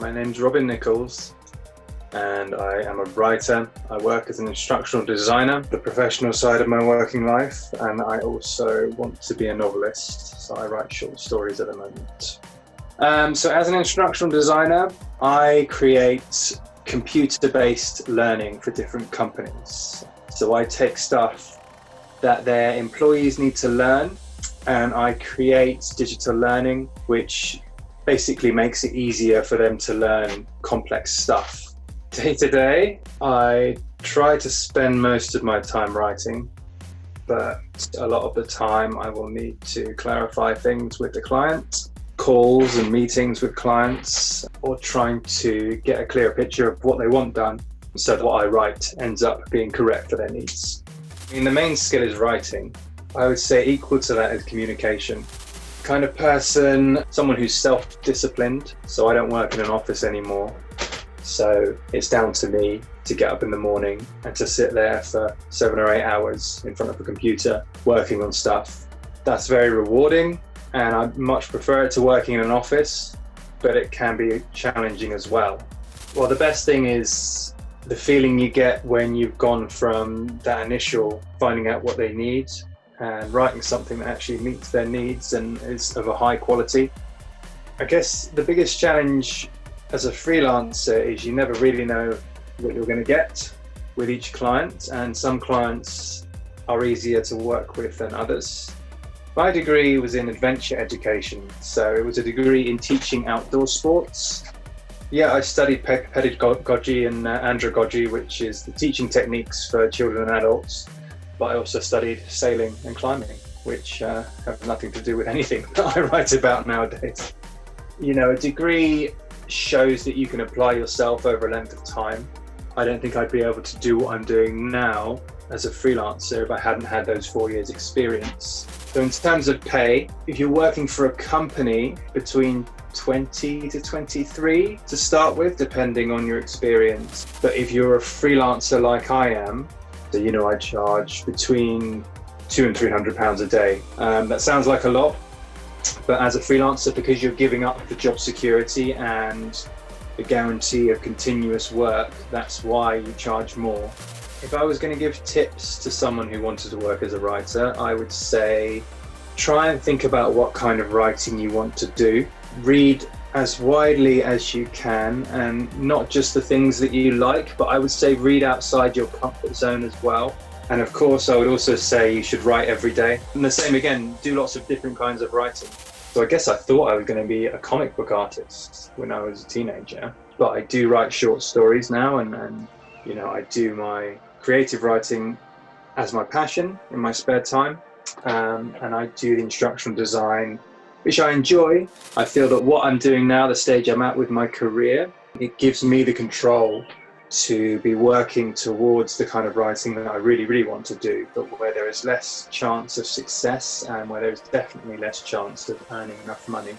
My name's Robin Nichols and I am a writer. I work as an instructional designer, the professional side of my working life, and I also want to be a novelist, so I write short stories at the moment. So as an instructional designer, I create computer-based learning for different companies. So I take stuff that their employees need to learn and I create digital learning, which basically makes it easier for them to learn complex stuff. Day to day, I try to spend most of my time writing, but a lot of the time I will need to clarify things with the client, calls and meetings with clients, or trying to get a clearer picture of what they want done so that what I write ends up being correct for their needs. I mean, the main skill is writing. I would say equal to that is communication. Kind of person, someone who's self-disciplined, so I don't work in an office anymore. So it's down to me to get up in the morning and to sit there for 7 or 8 hours in front of a computer working on stuff. That's very rewarding and I much prefer it to working in an office, but it can be challenging as well. Well, the best thing is the feeling you get when you've gone from that initial finding out what they need and writing something that actually meets their needs and is of a high quality. I guess the biggest challenge as a freelancer is you never really know what you're going to get with each client, and some clients are easier to work with than others. My degree was in adventure education, so it was a degree in teaching outdoor sports. Yeah, I studied pedagogy and andragogy, which is the teaching techniques for children and adults, but I also studied sailing and climbing, which have nothing to do with anything that I write about nowadays. You know, a degree shows that you can apply yourself over a length of time. I don't think I'd be able to do what I'm doing now as a freelancer if I hadn't had those 4 years experience. So in terms of pay, if you're working for a company, between 20 to 23 to start with, depending on your experience. But if you're a freelancer like I am, so you know I charge between £200 and £300 a day. That sounds like a lot, but as a freelancer, because you're giving up the job security and the guarantee of continuous work, that's why you charge more. If I was going to give tips to someone who wanted to work as a writer, I would say try and think about what kind of writing you want to do. Read as widely as you can, and not just the things that you like, but I would say read outside your comfort zone as well. And of course, I would also say you should write every day. And the same again, do lots of different kinds of writing. So I guess I thought I was going to be a comic book artist when I was a teenager, but I do write short stories now, and you know, I do my creative writing as my passion in my spare time, and I do the instructional design, which I enjoy. I feel that what I'm doing now, the stage I'm at with my career, it gives me the control to be working towards the kind of writing that I really, really want to do, but where there is less chance of success and where there is definitely less chance of earning enough money.